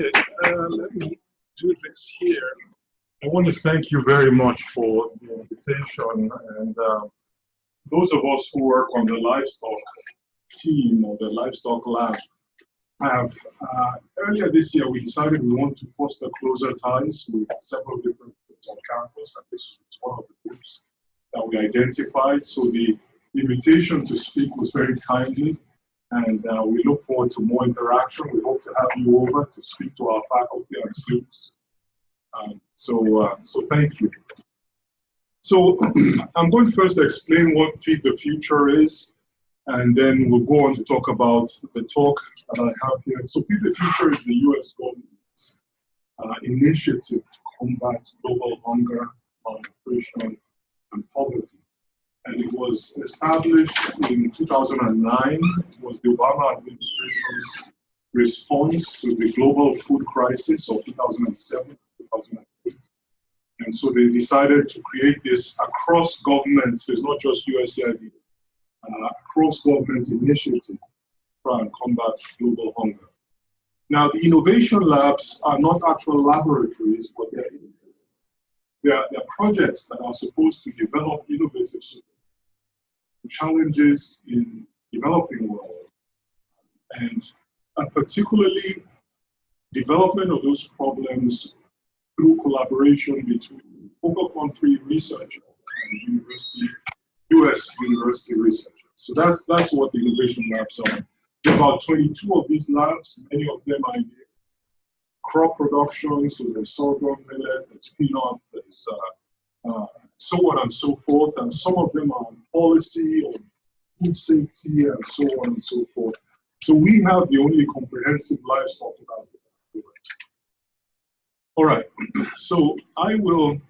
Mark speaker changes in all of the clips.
Speaker 1: Okay, let me do this here. I want to thank you very much for the invitation, and those of us who work on the livestock team or the livestock lab have, earlier this year, we decided we want to foster closer ties with several different groups on campus, and this was one of the groups that we identified. So the invitation to speak was very timely, and we look forward to more interaction. We hope to have you over to speak to our faculty and students. So thank you. So I'm going to first explain what Feed the Future is, and then we'll go on to talk about the talk that I have here. So Feed the Future is the US government's initiative to combat global hunger, malnutrition, and poverty. And it was established in 2009. It was the Obama administration's response to the global food crisis of 2007, 2008. And so they decided to create this across government, so it's not just USAID, across government initiative to try and combat global hunger. Now, the innovation labs are not actual laboratories, but they're projects that are supposed to develop innovative solutions to challenges in developing world, and particularly development of those problems through collaboration between focal country researchers and US university researchers. So that's what the innovation labs are. There are about 22 of these labs. Many of them are in crop production, so there's sorghum, millet, there's peanut, there's so on and so forth, and some of them are on policy, on food safety, and so on and so forth. So we have the only comprehensive livestock lab. All right, so I'm going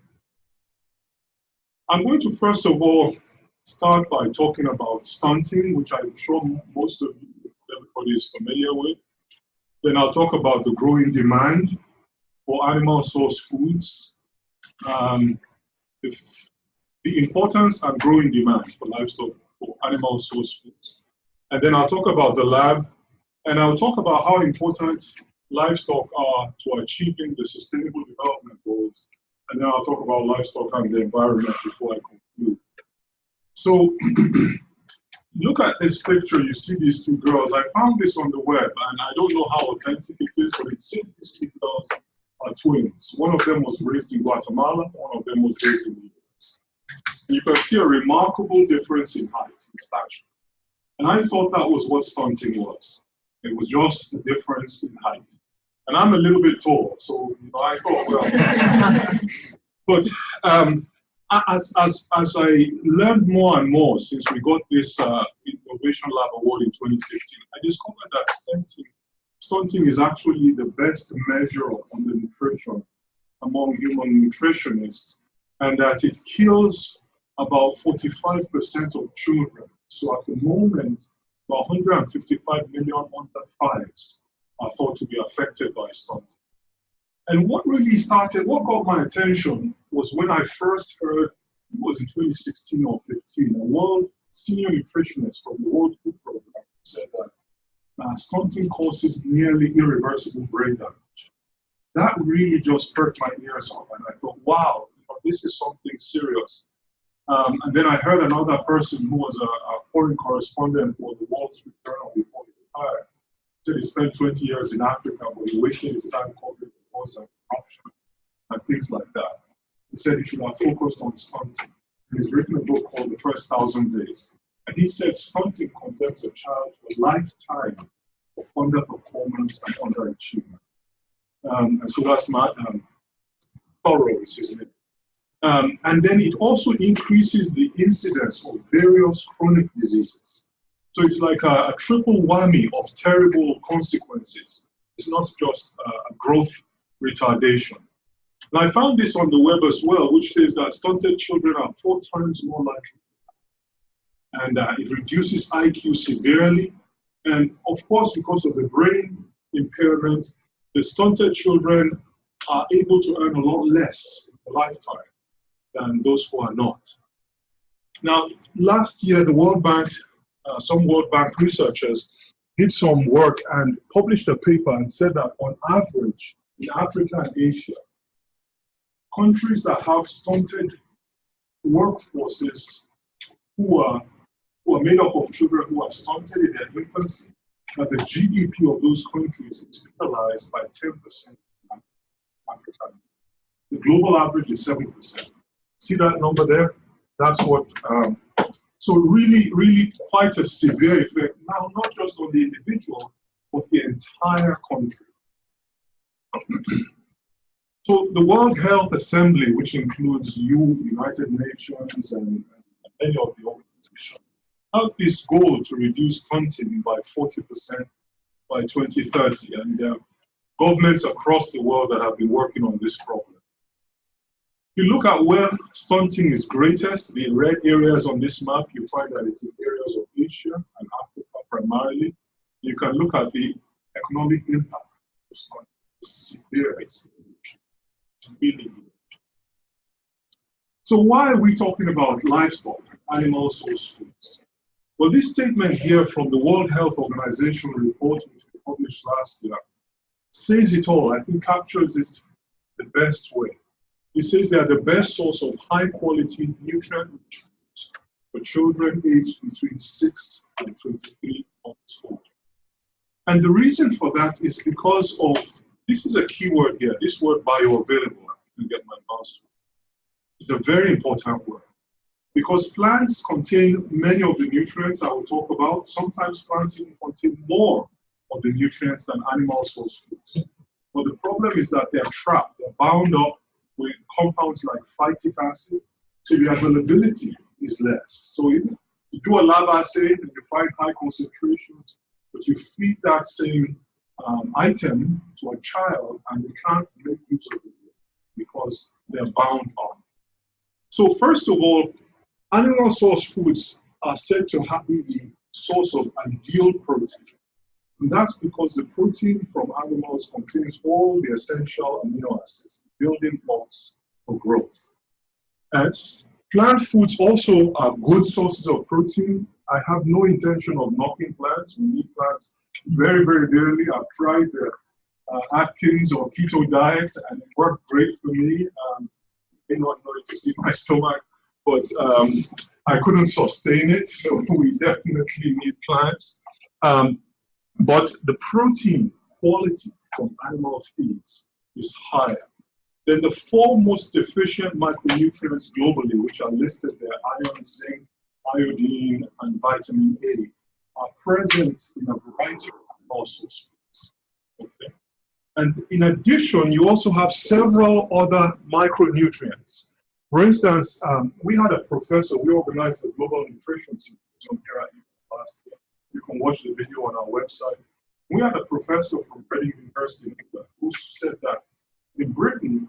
Speaker 1: to first of all start by talking about stunting, which I'm sure most of you, everybody is familiar with. Then I'll talk about the growing demand for animal source foods, the importance and growing demand for livestock for animal source foods. And then I'll talk about the lab, and I'll talk about how important livestock are to achieving the Sustainable Development Goals. And then I'll talk about livestock and the environment before I conclude. So look at this picture, you see these two girls. I found this on the web, and I don't know how authentic it is, but it seems these two girls are twins. One of them was raised in Guatemala, one of them was raised in the US. You can see a remarkable difference in height, in stature. And I thought that was what stunting was. It was just the difference in height. And I'm a little bit tall, so I thought, well. But as I learned more and more since we got this Innovation Lab Award in 2015, I discovered that stunting is actually the best measure of undernutrition among human nutritionists, and that it kills about 45% of children. So at the moment, about 155 million under fives are thought to be affected by stunting. And what got my attention was when I first heard, it was in 2016 or 15, a world senior nutritionist from the World Food Program said that stunting causes nearly irreversible brain damage. That really just perked my ears up, and I thought, wow, this is something serious. And then I heard another person who was a foreign correspondent for the Wall Street Journal before he retired. Said he spent 20 years in Africa, but he wasted his time covering wars and corruption and things like that. He said he should have focused on stunting. And he's written a book called The First 1,000 Days. And he said stunting condemns a child to a lifetime of underperformance and underachievement. And so that's my thorough, isn't it? And then it also increases the incidence of various chronic diseases. So it's like a triple whammy of terrible consequences. It's not just a growth retardation. And I found this on the web as well, which says that stunted children are 4 times more likely. And it reduces IQ severely. And of course, because of the brain impairment, the stunted children are able to earn a lot less in a lifetime than those who are not. Now, last year, the World Bank, some World Bank researchers did some work and published a paper and said that on average, in Africa and Asia, countries that have stunted workforces who are made up of children who are stunted in their infancy, that the GDP of those countries is penalized by 10% in Africa. The global average is 7%. See that number there? That's what, so really, really quite a severe effect, now not just on the individual, but the entire country. So the World Health Assembly, which includes United Nations and many of the organizations, have this goal to reduce stunting by 40% by 2030, and there are governments across the world that have been working on this problem. If you look at where stunting is greatest, the red areas on this map, you find that it's in areas of Asia and Africa primarily. You can look at the economic impact of stunting. It's severe, it's really huge. So why are we talking about livestock, animal source foods? Well, this statement here from the World Health Organization report, which we published last year, says it all. I think captures it the best way. It says they are the best source of high-quality, nutrient-rich foods for children aged between 6 and 23 months old. And the reason for that is because of, this is a key word here, this word bioavailable. I can get my mouse to it. It's a very important word, because plants contain many of the nutrients I will talk about. Sometimes plants even contain more of the nutrients than animal source foods. But the problem is that they're trapped, they're bound up with compounds like phytic acid, so the availability is less. So if you do a lab assay and you find high concentrations, but you feed that same item to a child and they can't make use of it because they're bound up. So first of all, animal source foods are said to be the source of ideal protein. And that's because the protein from animals contains all the essential amino acids, building blocks for growth. As plant foods also are good sources of protein. I have no intention of knocking plants. We need plants very, very rarely. I've tried the Atkins or keto diet and it worked great for me. You may not know it to see my stomach, but I couldn't sustain it. So we definitely need plants. But the protein quality from animal feeds is higher. Then the four most deficient micronutrients globally, which are listed there, iron, zinc, iodine, and vitamin A, are present in a variety of animal source foods. Okay? And in addition, you also have several other micronutrients. For instance, we had a professor, we organized a global nutrition symposium here at last year. You can watch the video on our website. We had a professor from Reading University in England who said that in Britain,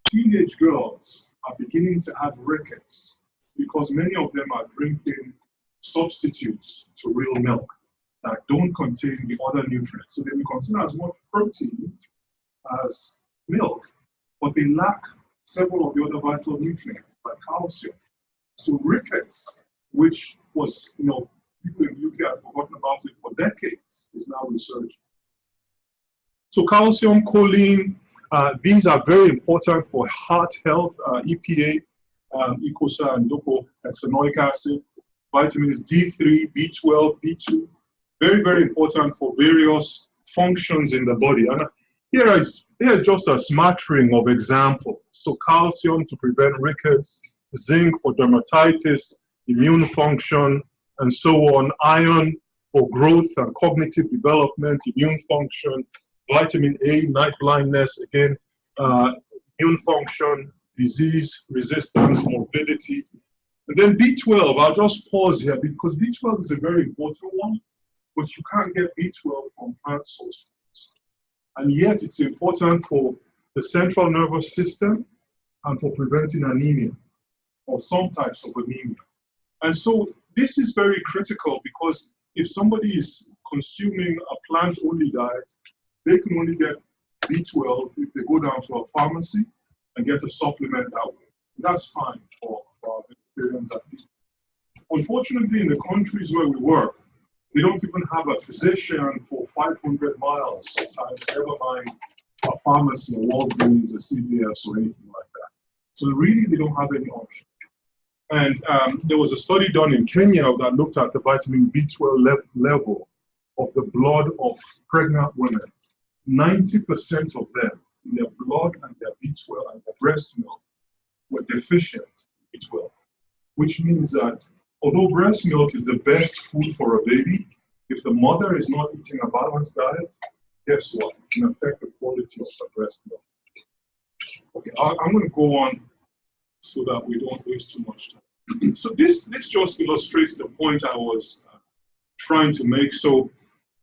Speaker 1: teenage girls are beginning to have rickets because many of them are drinking substitutes to real milk that don't contain the other nutrients. So they will contain as much protein as milk, but they lack several of the other vital nutrients like calcium. So rickets, which was, people in the UK have forgotten about it for decades, is now resurging. So calcium, choline, these are very important for heart health, EPA, eicosanoic and docosahexaenoic acid, vitamins D3, B12, B2, very, very important for various functions in the body. And here's just a smattering of examples. So calcium to prevent rickets, zinc for dermatitis, immune function, and so on, iron for growth and cognitive development, immune function, vitamin A, night blindness, again, immune function, disease resistance, morbidity. And then B12, I'll just pause here because B12 is a very important one, but you can't get B12 from plant source foods. And yet it's important for the central nervous system and for preventing anemia or some types of anemia. And so this is very critical because if somebody is consuming a plant-only diet, they can only get B12 if they go down to a pharmacy and get a supplement that way. That's fine for vegetarians at least. Unfortunately, in the countries where we work, They don't even have a physician for 500 miles sometimes, never mind a pharmacy, a Walgreens, a CVS, or anything like that. So really, they don't have any option. And there was a study done in Kenya that looked at the vitamin B12 level of the blood of pregnant women. 90% of them, in their blood and their B12 and their breast milk, were deficient in B12, which means that although breast milk is the best food for a baby, if the mother is not eating a balanced diet, guess what? It can affect the quality of the breast milk. Okay, I'm going to go on so that we don't waste too much time. So this just illustrates the point I was trying to make. So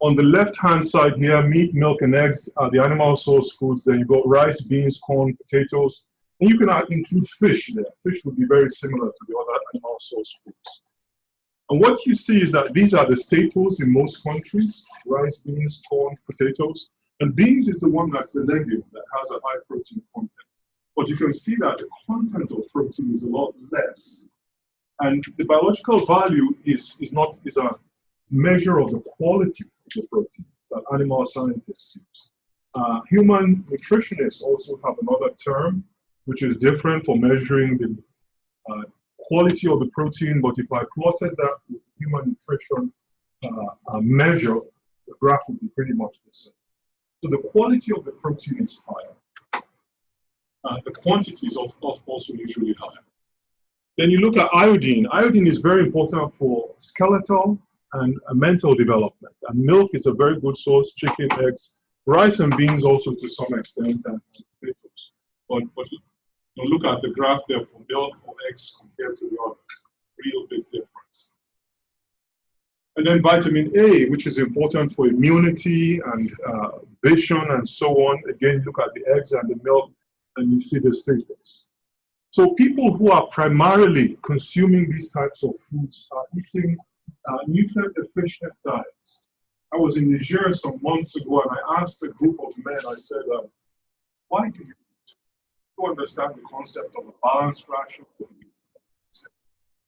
Speaker 1: on the left-hand side here, meat, milk, and eggs are the animal source foods. Then you've got rice, beans, corn, potatoes. And you can include fish there. Fish would be very similar to the other animal source foods. And what you see is that these are the staples in most countries: rice, beans, corn, potatoes. And beans is the one that's the legume that has a high protein content. But you can see that the content of protein is a lot less. And the biological value is a measure of the quality of the protein that animal scientists use. Human nutritionists also have another term, which is different for measuring the quality of the protein, but if I plotted that with human nutrition measure, the graph would be pretty much the same. So the quality of the protein is higher. The quantity is also usually higher. Then you look at iodine. Iodine is very important for skeletal and mental development. And milk is a very good source, chicken, eggs, rice and beans also to some extent, and potatoes. But look at the graph there for milk or eggs compared to the others. Real big difference. And then vitamin A, which is important for immunity and vision and so on. Again, look at the eggs and the milk and you see the staples. So people who are primarily consuming these types of foods are eating nutrient deficient diets. I was in Nigeria some months ago and I asked a group of men, I said, why do you understand the concept of a balanced ration?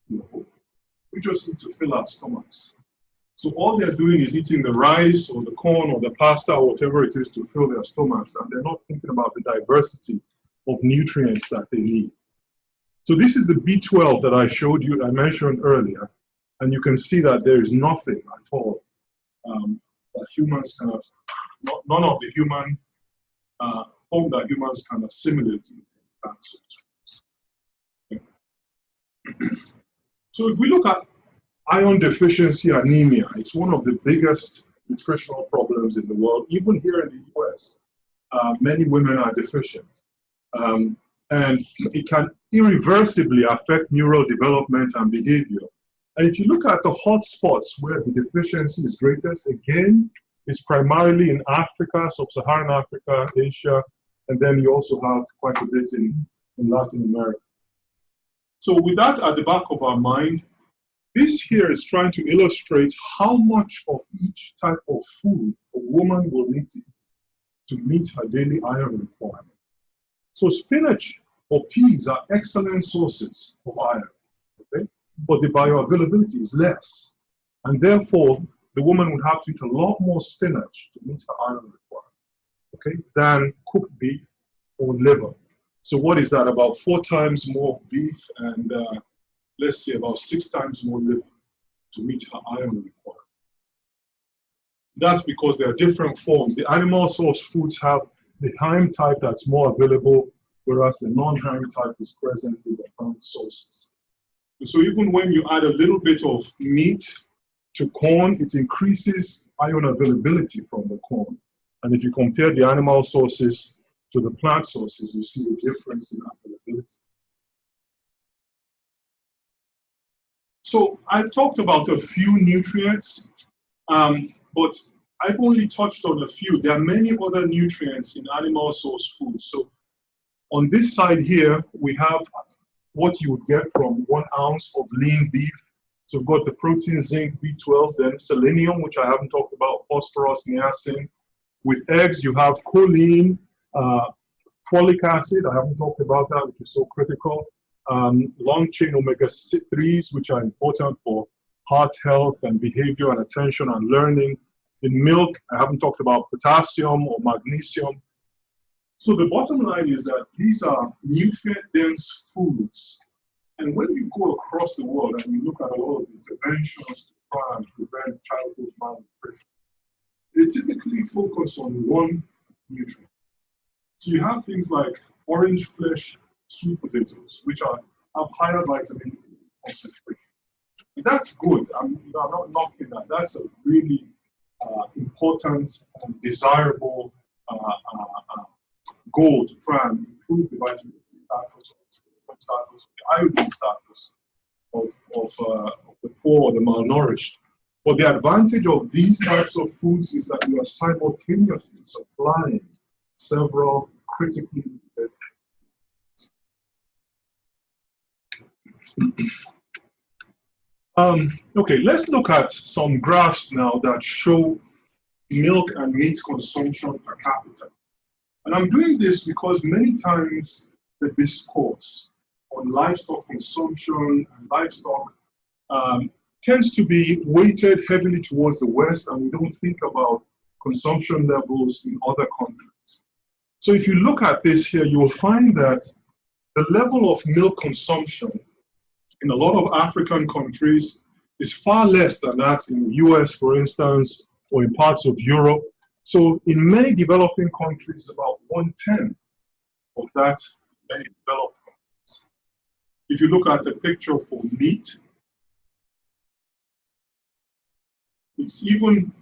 Speaker 1: We just need to fill our stomachs. So all they're doing is eating the rice or the corn or the pasta or whatever it is to fill their stomachs, and they're not thinking about the diversity of nutrients that they need. So this is the B12 that I showed you, I mentioned earlier, and you can see that there is nothing at all that humans cannot, none of the human form that humans can assimilate in plant sources. So if we look at iron deficiency anemia, it's one of the biggest nutritional problems in the world. Even here in the US, many women are deficient. And it can irreversibly affect neural development and behavior. And if you look at the hot spots where the deficiency is greatest, again, it's primarily in Africa, sub-Saharan Africa, Asia, and then you also have quite a bit in Latin America. So with that at the back of our mind, this here is trying to illustrate how much of each type of food a woman will need to meet her daily iron requirement. So spinach or peas are excellent sources of iron, okay? But the bioavailability is less. And therefore, the woman would have to eat a lot more spinach to meet her iron requirement, okay, than cooked beef or liver. So what is that? About 4 times more beef and let's say about 6 times more liver to meet her iron requirement. That's because there are different forms. The animal source foods have the Heim type that's more available, whereas the non-Heim type is present in the plant sources. And so even when you add a little bit of meat to corn, it increases iron availability from the corn. And if you compare the animal sources to the plant sources, you see the difference in availability. So I've talked about a few nutrients, but I've only touched on a few. There are many other nutrients in animal source foods. So on this side here, we have what you would get from 1 ounce of lean beef. So we've got the protein, zinc, B12, then selenium, which I haven't talked about, phosphorus, niacin. With eggs, you have choline, folic acid, I haven't talked about that, which is so critical. Long chain omega-3s, which are important for heart health and behavior and attention and learning. In milk, I haven't talked about potassium or magnesium. So the bottom line is that these are nutrient-dense foods. And when you go across the world and you look at a lot of interventions to try and prevent childhood malnutrition, they typically focus on one nutrient. So you have things like orange flesh sweet potatoes, which have higher vitamin D concentration. And that's good. I'm not knocking that. That's a really important and desirable goal to try and improve the vitamin D status, the iodine status of the poor or the malnourished. But the advantage of these types of foods is that you are simultaneously supplying several critically needed. Okay, let's look at some graphs now that show milk and meat consumption per capita. And I'm doing this because many times the discourse on livestock consumption and livestock tends to be weighted heavily towards the West, and we don't think about consumption levels in other countries. So if you look at this here, you will find that the level of milk consumption in a lot of African countries is far less than that in the US, for instance, or in parts of Europe. So in many developing countries, about 1/10 of that many developed countries. If you look at the picture for meat, it's even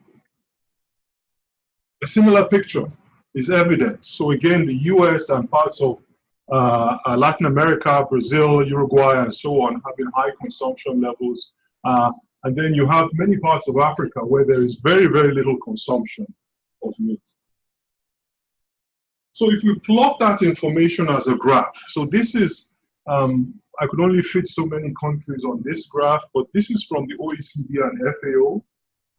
Speaker 1: a similar picture is evident. So again, the US and parts of Latin America, Brazil, Uruguay, and so on, having high consumption levels. And then you have many parts of Africa where there is very, very little consumption of meat. So if we plot that information as a graph, so this is, I could only fit so many countries on this graph, but this is from the OECD and FAO,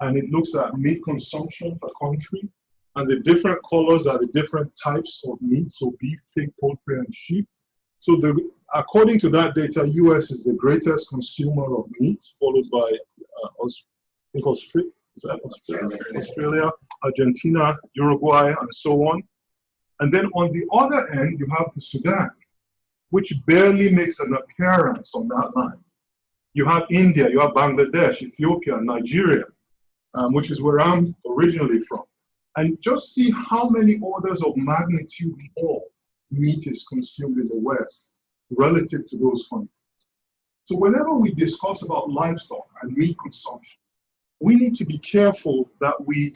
Speaker 1: and it looks at meat consumption per country. And the different colors are the different types of meat, so beef, pig, poultry, and sheep. So according to that data, US is the greatest consumer of meat, followed by Australia, Argentina, Uruguay, and so on. And then on the other end, you have the Sudan, which barely makes an appearance on that line. You have India, you have Bangladesh, Ethiopia, Nigeria, which is where I'm originally from. And just see how many orders of magnitude more meat is consumed in the West relative to those countries. So whenever we discuss about livestock and meat consumption, we need to be careful that we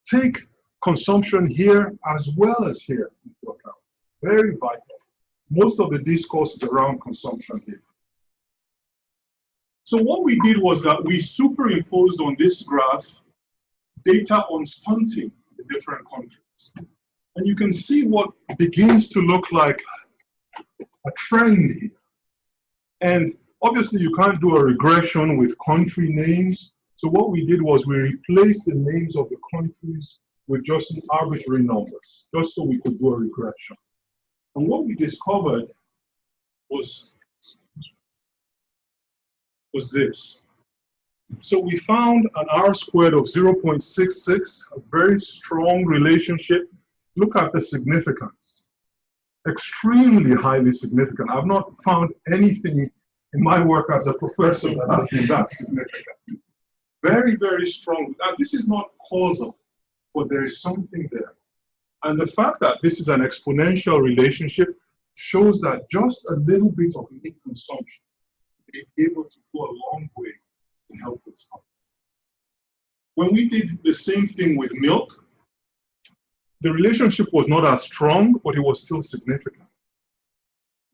Speaker 1: take consumption here as well as here into account. Very vital. Most of the discourse is around consumption here. So what we did was that we superimposed on this graph data on stunting in the different countries. And you can see what begins to look like a trend here. And obviously you can't do a regression with country names. So what we did was we replaced the names of the countries with just arbitrary numbers, just so we could do a regression. And what we discovered was this. So we found an R-squared of 0.66, a very strong relationship. Look at the significance. Extremely highly significant. I've not found anything in my work as a professor that has been that significant. Very, very strong. Now, this is not causal, but there is something there. And the fact that this is an exponential relationship shows that just a little bit of meat consumption is able to go a long way to help with stunting. When we did the same thing with milk, the relationship was not as strong, but it was still significant.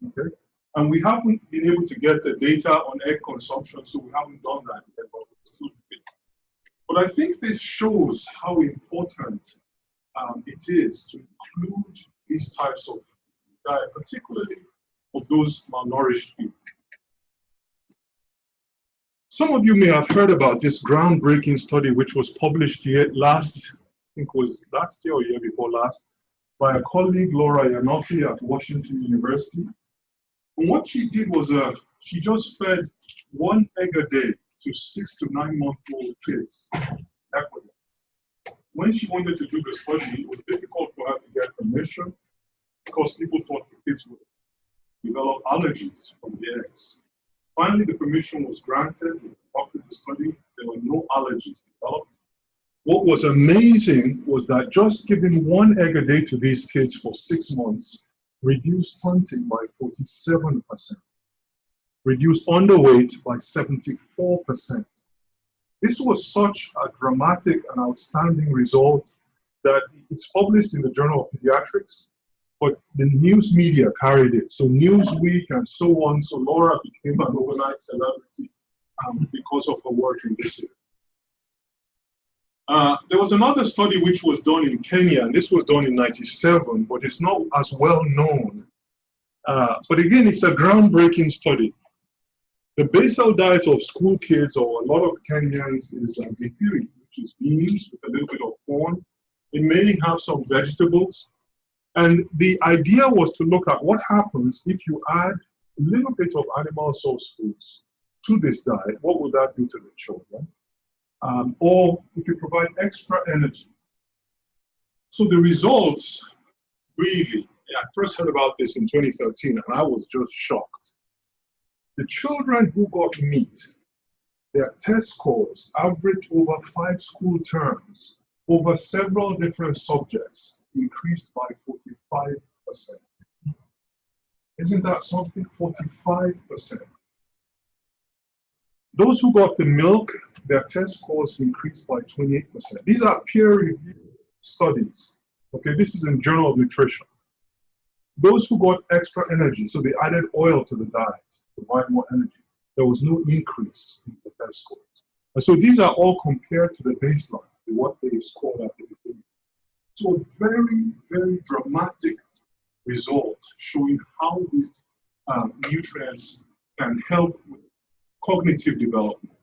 Speaker 1: Okay? And we haven't been able to get the data on egg consumption, so we haven't done that yet, but we're still doing it. But I think this shows how important it is to include these types of diet, particularly of those malnourished people. Some of you may have heard about this groundbreaking study, which was published last year or year before last, by a colleague, Laura Yanoffi at Washington University. And what she did was she just fed 1 egg a day to 6 to 9 month old kids. Ecuador. When she wanted to do the study, it was difficult for her to get permission because people thought the kids would develop allergies from the eggs. Finally, the permission was granted. We conducted the study. There were no allergies developed. What was amazing was that just giving 1 egg a day to these kids for 6 months reduced stunting by 47%, reduced underweight by 74%. This was such a dramatic and outstanding result that it's published in the Journal of Pediatrics, but the news media carried it. So Newsweek and so on. So Laura became an overnight celebrity because of her work in this area. There was another study which was done in Kenya, and this was done in '97, but it's not as well known. But again, it's a groundbreaking study. The basal diet of school kids, or a lot of Kenyans, is githeri, which is beans with a little bit of corn. It may have some vegetables. And the idea was to look at what happens if you add a little bit of animal source foods to this diet. What would that do to the children? Or if you provide extra energy. So the results really, I first heard about this in 2013 and I was just shocked. The children who got meat, their test scores averaged over 5 school terms, over several different subjects, increased by 45%. Isn't that something? 45%. Those who got the milk, their test scores increased by 28%. These are peer-reviewed studies. Okay, this is in Journal of Nutrition. Those who got extra energy, so they added oil to the diet to provide more energy, there was no increase in the test scores. And so these are all compared to the baseline, to what they scored at the beginning. So very, very dramatic result showing how these nutrients can help with cognitive development.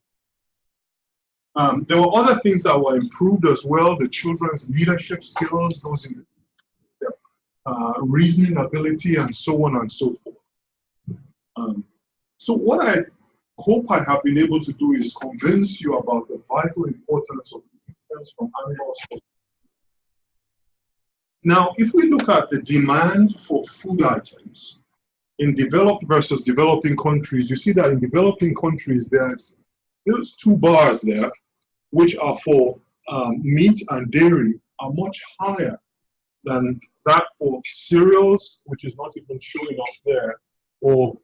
Speaker 1: There were other things that were improved as well, the children's leadership skills, those in reasoning ability, and so on and so forth. So what I hope I have been able to do is convince you about the vital importance of nutrients from animal sources. Now, if we look at the demand for food items in developed versus developing countries, you see that in developing countries, there's 2 bars there, which are for meat and dairy, are much higher than that for cereals, which is not even showing up there, or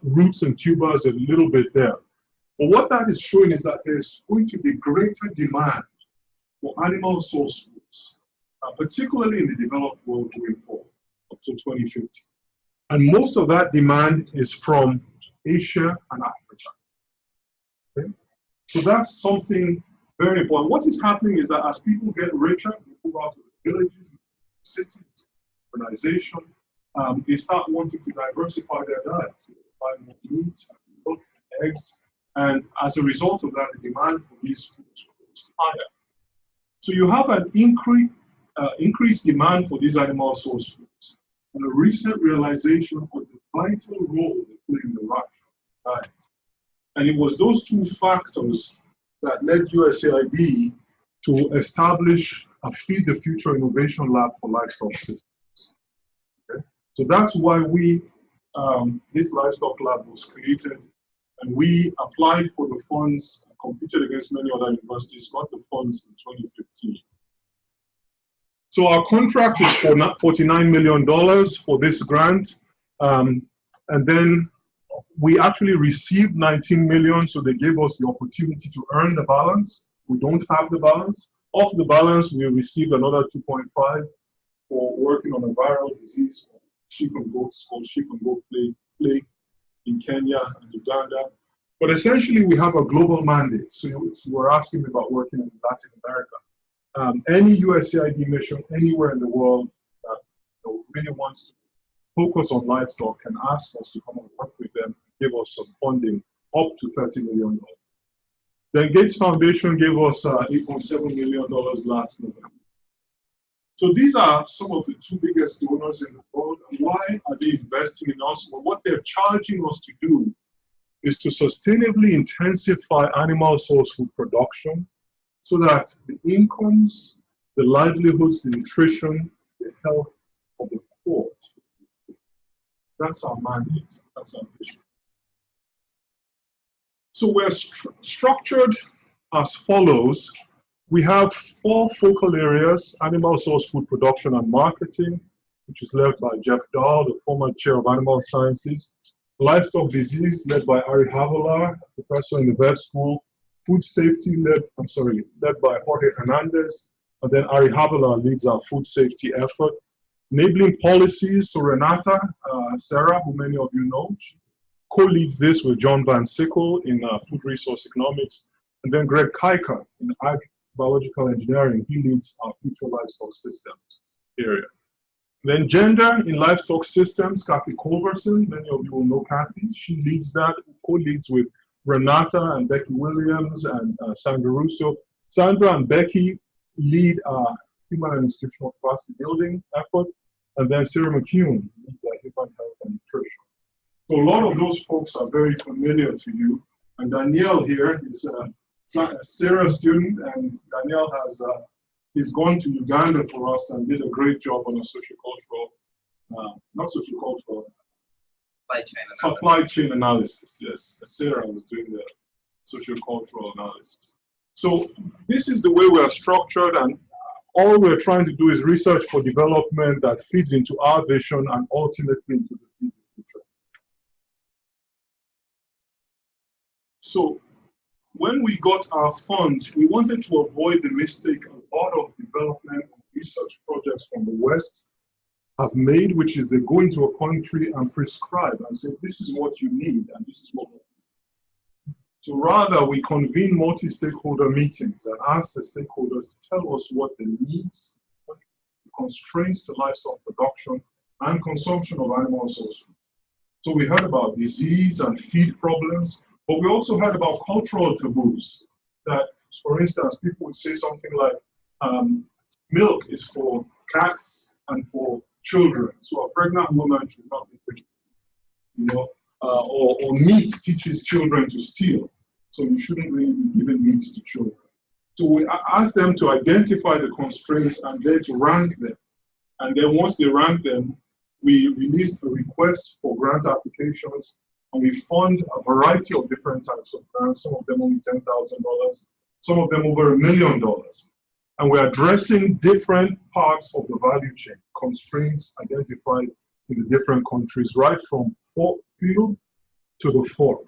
Speaker 1: roots and tubers a little bit there. But what that is showing is that there's going to be greater demand for animal source foods, particularly in the developed world going forward, up to 2050. And most of that demand is from Asia and Africa. Okay? So that's something very important. What is happening is that as people get richer, they move out to the villages, cities, urbanization, they start wanting to diversify their diets. They buy more meat, milk, eggs, and as a result of that, the demand for these foods is higher. So you have an increased demand for these animal source foods, and a recent realization of the vital role they play in the diet. And it was those 2 factors that led USAID to establish a Feed the Future Innovation Lab for Livestock Systems. Okay? So that's why this livestock lab was created, and we applied for the funds, competed against many other universities, got the funds in 2015. So our contract is for $49 million for this grant, and then we actually received 19 million, so they gave us the opportunity to earn the balance. We don't have the balance. Of the balance, we received another 2.5 for working on a viral disease of sheep and goats called sheep and goat plague in Kenya and Uganda. But essentially, we have a global mandate. So you were asking me about working in Latin America. Any USAID mission anywhere in the world that really wants to focus on livestock can ask us to come and work with them, give us some funding up to $30 million. Then Gates Foundation gave us $8.7 million last November. So these are some of the 2 biggest donors in the world. Why are they investing in us? Well, what they're charging us to do is to sustainably intensify animal source food production so that the incomes, the livelihoods, the nutrition, the health of the poor. That's our mandate, that's our vision. So we're structured as follows. We have 4 focal areas: animal source food production and marketing, which is led by Jeff Dahl, the former chair of animal sciences; livestock disease, led by Ari Havilar, professor in the vet school; food safety, led by Jorge Hernandez, and then Ari Havilar leads our food safety effort. Enabling policies, so Renata Sarah, who many of you know, co-leads this with John Van Sickle in food resource economics, and then Greg Kijker in ag biological engineering. He leads our future livestock systems area. Then gender in livestock systems, Kathy Culverson, many of you will know Kathy. She leads that, co-leads with Renata and Becky Williams and Sandra Russo. Sandra and Becky lead our human and institutional capacity building effort, and then Sarah McCune leads our human health and nutrition. So a lot of those folks are very familiar to you. And Danielle here is a Sarah student, and Danielle has he's gone to Uganda for us and did a great job on a sociocultural, not sociocultural, supply chain analysis. Yes, Sarah was doing the sociocultural analysis. So this is the way we are structured, and all we're trying to do is research for development that feeds into our vision and ultimately into the future. So when we got our funds, we wanted to avoid the mistake a lot of development and research projects from the West have made, which is they go into a country and prescribe and say, this is what you need and this is what we need. So rather, we convene multi-stakeholder meetings and ask the stakeholders to tell us what the needs, the constraints to livestock production and consumption of animal source food. So we heard about disease and feed problems, but we also heard about cultural taboos that, for instance, people would say something like, milk is for cats and for children, so a pregnant woman should not be drinking, you know, or meat teaches children to steal, so you shouldn't really be giving meat to children. So we ask them to identify the constraints and then to rank them. And then once they rank them, we released a request for grant applications, and we fund a variety of different types of grants, some of them only $10,000, some of them over $1 million. And we're addressing different parts of the value chain, constraints identified in the different countries, right from field to the fork.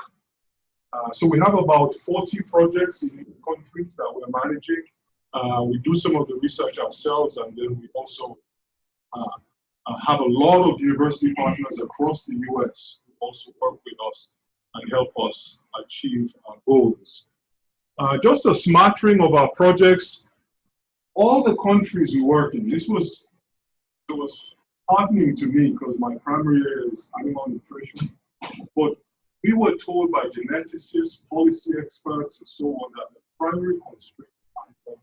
Speaker 1: So we have about 40 projects in countries that we're managing. We do some of the research ourselves, and then we also have a lot of university partners across the US who also work with us and help us achieve our goals. Just a smattering of our projects. All the countries we work in, it was heartening to me because my primary area is animal nutrition, but we were told by geneticists, policy experts, and so on that the primary constraint is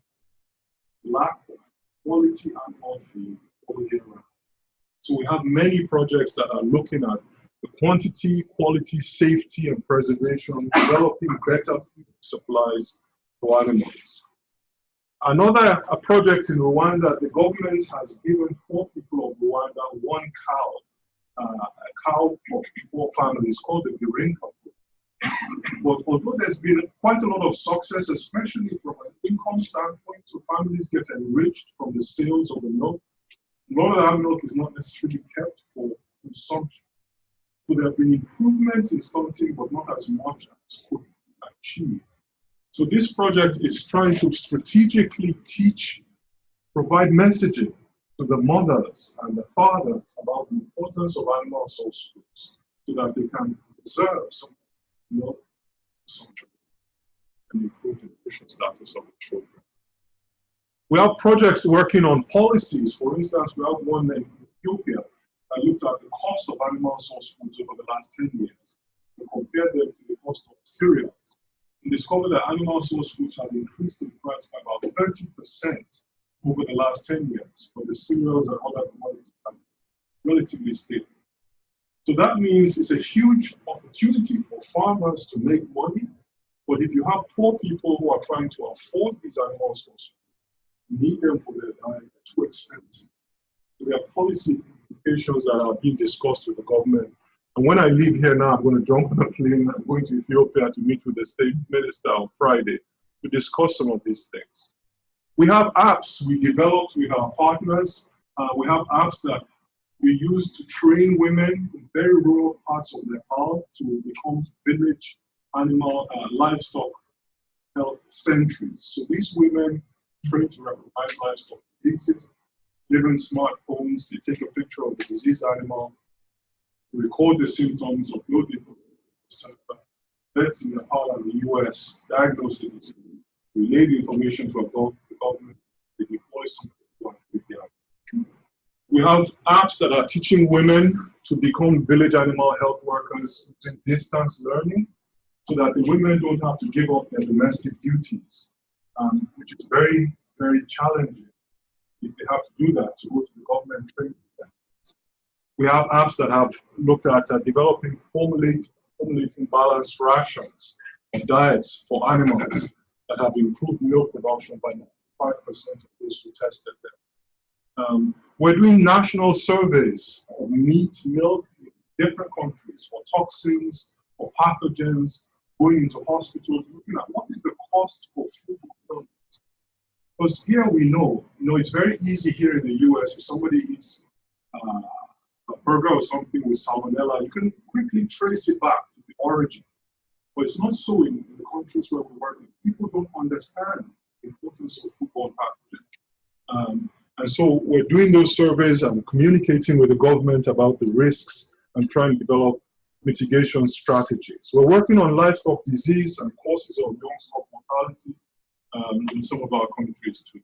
Speaker 1: lack of quality animal feed all year round. So we have many projects that are looking at the quantity, quality, safety, and preservation, developing better food supplies for animals. Another project in Rwanda, the government has given 4 people of Rwanda 1 cow, a cow for 4 families called the Girinka. But although there's been quite a lot of success, especially from an income standpoint, so families get enriched from the sales of the milk, a lot of that milk is not necessarily kept for consumption. So there have been improvements in stunting, but not as much as could be achieved. So this project is trying to strategically teach, provide messaging to the mothers and the fathers about the importance of animal source foods so that they can preserve some milk consumption and improve the nutrition status of the children. We have projects working on policies. For instance, we have one in Ethiopia that looked at the cost of animal source foods over the last 10 years and compared them to the cost of cereals. We discovered that animal source foods have increased in price by about 30% over the last 10 years, but the cereals and other commodities are relatively stable. So that means it's a huge opportunity for farmers to make money, but if you have poor people who are trying to afford these animal sources, need them for their diet, they're too expensive. So there are policy implications that are being discussed with the government. And when I leave here now, I'm going to jump on a plane. I'm going to Ethiopia to meet with the state minister on Friday to discuss some of these things. We have apps we developed with our partners. We have apps that we use to train women in very rural parts of Nepal to become village animal livestock health sentries. So these women train to recognize livestock diseases, given smartphones, they take a picture of the diseased animal, record the symptoms, upload it to the server. Vets in Nepal and the US diagnose the disease, relay the information to the government, they deploy some people and take. We have apps that are teaching women to become village animal health workers using distance learning so that the women don't have to give up their domestic duties, which is very, very challenging if they have to do that to go to the government training centers. We have apps that have looked at developing formulating balanced rations and diets for animals that have improved milk production by 5% of those who tested them. We're doing national surveys of meat, milk in different countries for toxins, for pathogens, going into hospitals, looking at what is the cost for food procurement. Because here we know, it's very easy here in the US if somebody eats a burger or something with salmonella, you can quickly trace it back to the origin. But it's not so in the countries where we work. People don't understand the importance of foodborne pathogens. And so we're doing those surveys and communicating with the government about the risks and trying to develop mitigation strategies. We're working on livestock disease and causes of young stock mortality in some of our countries too.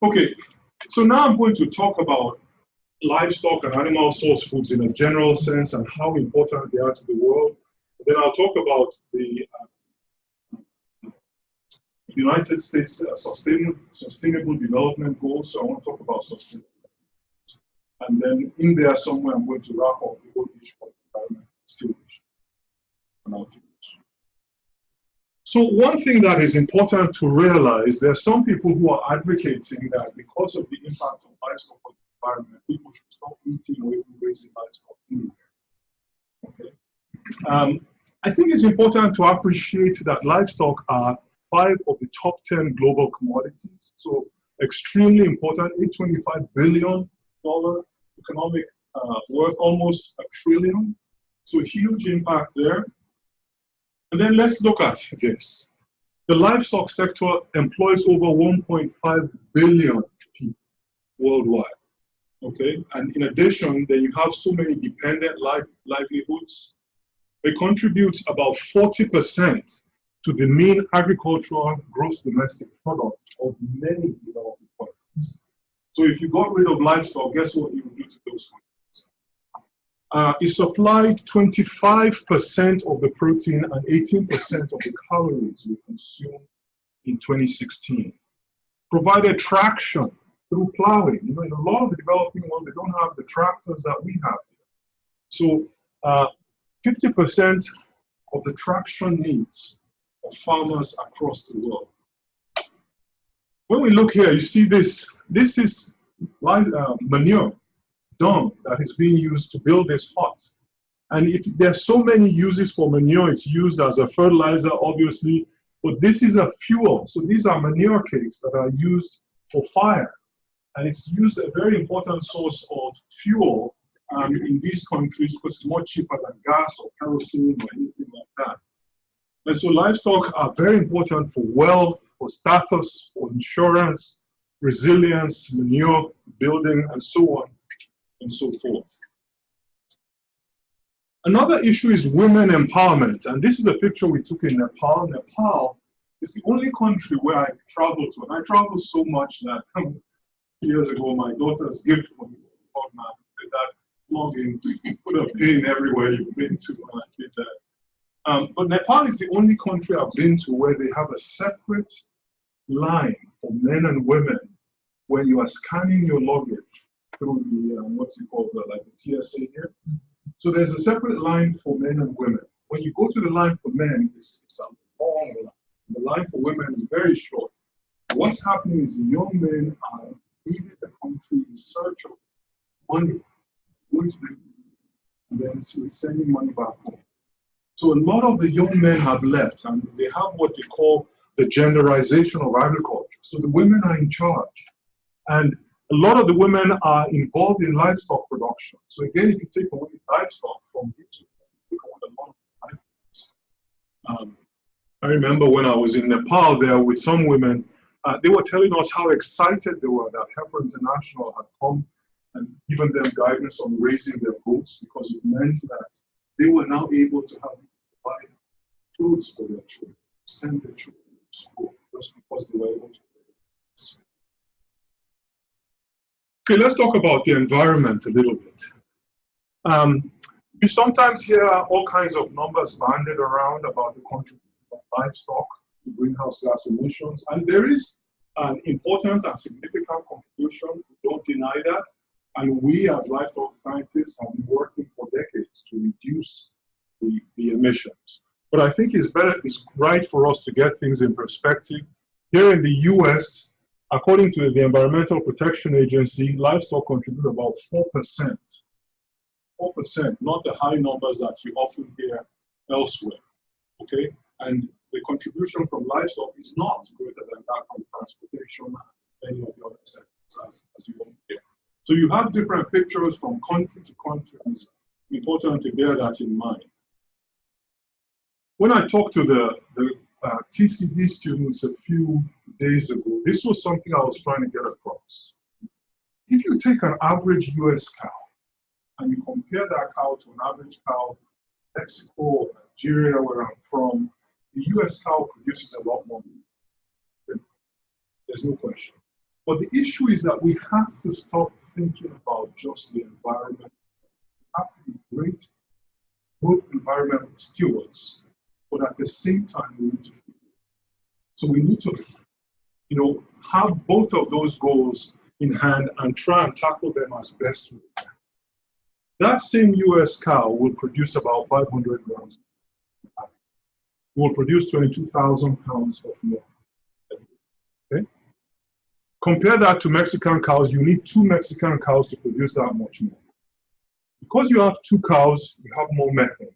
Speaker 1: Okay, so now I'm going to talk about livestock and animal source foods in a general sense and how important they are to the world. Then I'll talk about the United States Sustainable Development Goals. So I want to talk about sustainability. And then in there somewhere, I'm going to wrap up the whole issue of environmental stewardship. And I'll finish. So one thing that is important to realize, there are some people who are advocating that because of the impact of livestock on the environment, people should stop eating or even raising livestock anywhere. Okay. I think it's important to appreciate that livestock are 5 of the top 10 global commodities. So extremely important, $825 billion economic worth, almost $1 trillion. So huge impact there. And then let's look at this. The livestock sector employs over 1.5 billion people worldwide. Okay, and in addition, then you have so many dependent livelihoods. They contribute about 40% to the mean agricultural gross domestic product of many developing countries. So if you got rid of livestock, guess what you would do to those countries? It supplied 25% of the protein and 18% of the calories we consume in 2016. Provided traction through plowing. In a lot of the developing world, they don't have the tractors that we have here. So 50% of the traction needs of farmers across the world. When we look here, you see this. This is manure, dung that is being used to build this hut. And if there's so many uses for manure, it's used as a fertilizer, obviously, but this is a fuel. So these are manure cakes that are used for fire. And it's used a very important source of fuel in these countries because it's more cheaper than gas or kerosene or anything like that. And so livestock are very important for wealth, for status, for insurance, resilience, manure, building, and so on and so forth. Another issue is women empowerment. And this is a picture we took in Nepal. Nepal is the only country where I traveled to. And I traveled so much that years ago, my daughter's gift for me did that log in, put a pin everywhere you've been to when I did that. But Nepal is the only country I've been to where they have a separate line for men and women when you are scanning your luggage through the, what's it called, like the TSA here. So there's a separate line for men and women. When you go to the line for men, it's a long line. The line for women is very short. What's happening is young men are leaving the country in search of money, going to the, and then sending money back home. So a lot of the young men have left, and they have what they call the genderization of agriculture. So the women are in charge. And a lot of the women are involved in livestock production. So again, if you take away livestock from YouTube, you take away a lot of livestock. I remember when I was in Nepal there with some women, they were telling us how excited they were that Heifer International had come and given them guidance on raising their goats, because it meant that they were now able to have to buy clothes for their children, send their children to school, just because they were able to. Okay, let's talk about the environment a little bit. You sometimes hear all kinds of numbers banded around about the contribution of livestock to greenhouse gas emissions, and there is an important and significant contribution. We don't deny that, and we as livestock scientists have been working for decades to reduce the emissions. But I think it's right for us to get things in perspective. Here in the US, according to the Environmental Protection Agency, livestock contribute about 4%. 4%, not the high numbers that you often hear elsewhere, okay? And the contribution from livestock is not greater than that from transportation and any of the other sectors, as you won't hear. So you have different pictures from country to country, and it's important to bear that in mind. When I talked to the TCD students a few days ago, this was something I was trying to get across. If you take an average US cow and you compare that cow to an average cow in Mexico or Nigeria, where I'm from, the US cow produces a lot more meat. There's no question. But the issue is that we have to stop thinking about just the environment. We have to be great, good environmental stewards, but at the same time, we need to. So we need to, have both of those goals in hand and try and tackle them as best we can. That same US cow will produce about 500 grams. Will produce 22,000 pounds of milk. Okay? Compare that to Mexican cows. You need 2 Mexican cows to produce that much milk. Because you have 2 cows, you have more methane.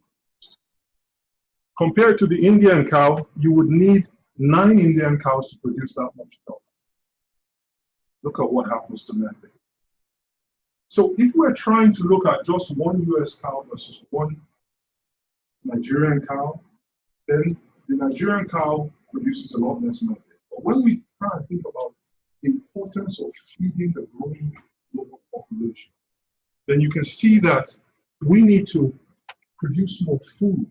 Speaker 1: Compared to the Indian cow, you would need 9 Indian cows to produce that much milk. Look at what happens to methane. So if we're trying to look at just 1 US cow versus 1 Nigerian cow, then the Nigerian cow produces a lot less methane. But when we try and think about the importance of feeding the growing global population, then you can see that we need to produce more food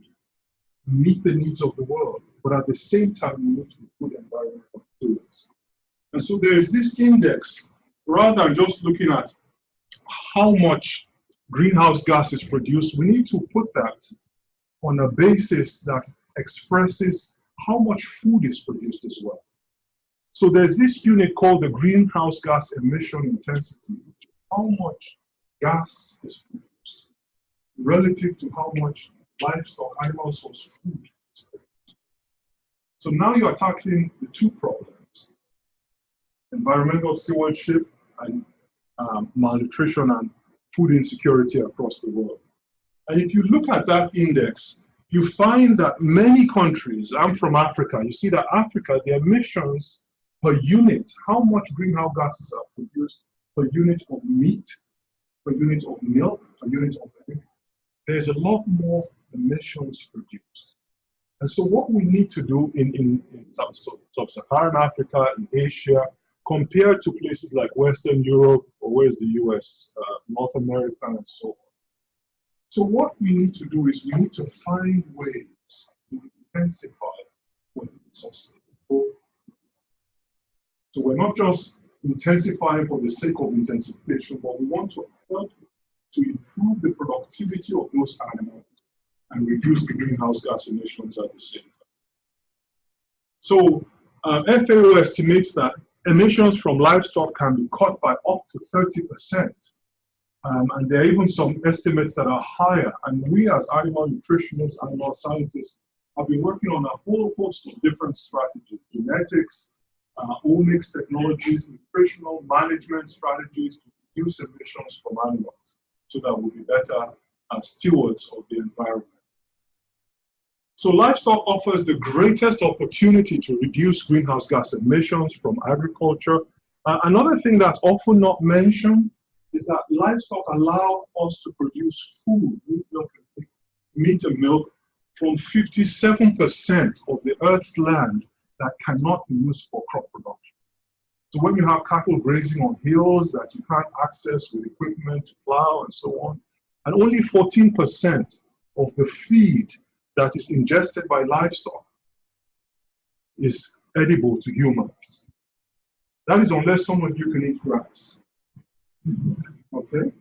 Speaker 1: to meet the needs of the world, but at the same time, we need to be good environmental stewards. And so there is this index, rather than just looking at how much greenhouse gas is produced, we need to put that on a basis that expresses how much food is produced as well. So there's this unit called the greenhouse gas emission intensity, how much gas is produced relative to how much livestock, animal source food is produced. So now you are tackling the 2 problems, environmental stewardship and malnutrition and food insecurity across the world. And if you look at that index, you find that many countries, I'm from Africa, you see that Africa, the emissions per unit, how much greenhouse gases are produced per unit of meat, per unit of milk, per unit of egg, there's a lot more emissions produced. And so what we need to do in sub-Saharan Africa, in Asia, compared to places like Western Europe, or where's the US, North America, and so on. So what we need to do is we need to find ways to intensify what is sustainable. So we're not just intensifying for the sake of intensification, but we want to help to improve the productivity of those animals and reduce the greenhouse gas emissions at the same time. So FAO estimates that emissions from livestock can be cut by up to 30% And there are even some estimates that are higher. And we as animal nutritionists, animal scientists, have been working on a whole host of different strategies: genetics, omics technologies, nutritional management strategies to reduce emissions from animals so that we'll be better stewards of the environment. So livestock offers the greatest opportunity to reduce greenhouse gas emissions from agriculture. Another thing that's often not mentioned is that livestock allow us to produce food, meat and milk, from 57% of the Earth's land that cannot be used for crop production. So when you have cattle grazing on hills that you can't access with equipment to plow and so on, and only 14% of the feed that is ingested by livestock is edible to humans. That is unless some of you can eat grass. Okay?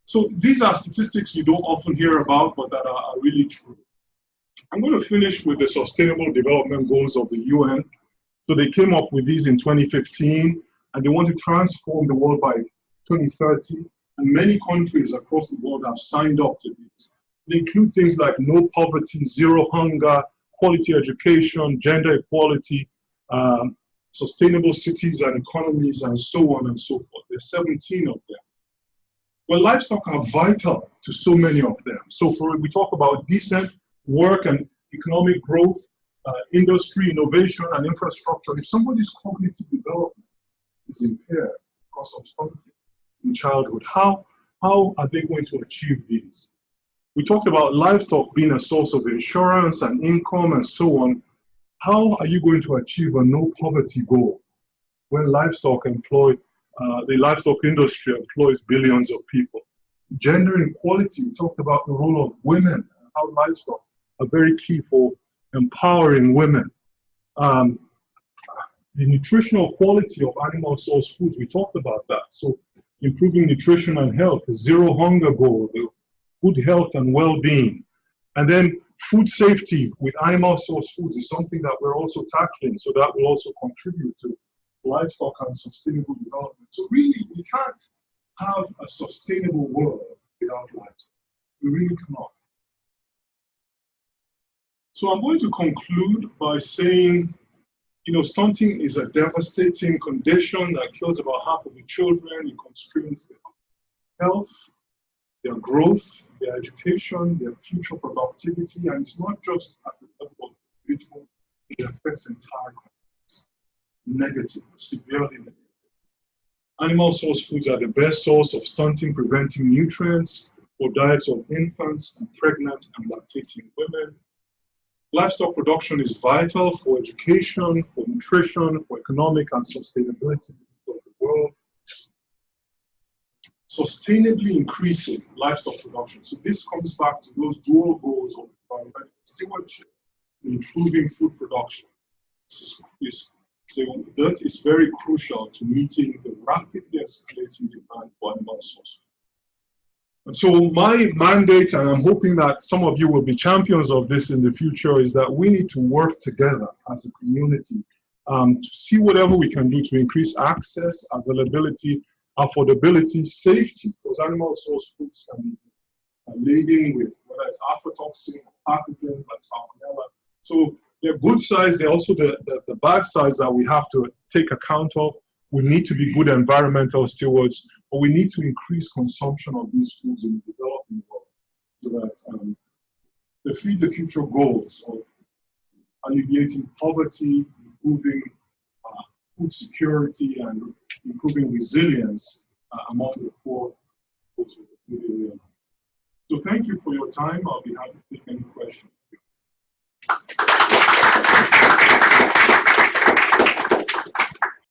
Speaker 1: So these are statistics you don't often hear about, but that are really true. I'm going to finish with the Sustainable Development Goals of the UN. So they came up with these in 2015, and they want to transform the world by 2030. And many countries across the world have signed up to these. They include things like no poverty, zero hunger, quality education, gender equality, sustainable cities and economies, and so on and so forth. There's 17 of them. Well, livestock are vital to so many of them. So we talk about decent work and economic growth, industry, innovation, and infrastructure. If somebody's cognitive development is impaired because of stunting in childhood, how are they going to achieve these? We talked about livestock being a source of insurance and income and so on. How are you going to achieve a no poverty goal when livestock the livestock industry employs billions of people? Gender equality, we talked about the role of women and how livestock are very key for empowering women. The nutritional quality of animal source foods, we talked about that. So improving nutrition and health, the zero hunger goal, the good health and well-being. And then food safety with animal source foods is something that we're also tackling. So that will also contribute to livestock and sustainable development. So really, we can't have a sustainable world without livestock. We really cannot. So I'm going to conclude by saying, stunting is a devastating condition that kills about half of the children. It constrains their health, their growth, their education, their future productivity, and it's not just at the level of the individual, it affects entire countries. Negative, severely negative. Animal source foods are the best source of stunting, preventing nutrients for diets of infants and pregnant and lactating women. Livestock production is vital for education, for nutrition, for economic and sustainability of the world. Sustainably increasing livestock production. So this comes back to those dual goals of environmental stewardship, improving food production. So that is very crucial to meeting the rapidly escalating demand for animal source. And so my mandate, and I'm hoping that some of you will be champions of this in the future, is that we need to work together as a community to see whatever we can do to increase access, availability, affordability, safety, because animal source foods can be laden with whether it's aflatoxin or pathogens like salmonella. So they're good sides, they're also the bad sides that we have to take account of. We need to be good environmental stewards, but we need to increase consumption of these foods in the developing world so that they feed the future goals of alleviating poverty, improving food security, and improving resilience among the poor folks of the food area. So thank you for your time. I'll be happy to take any questions.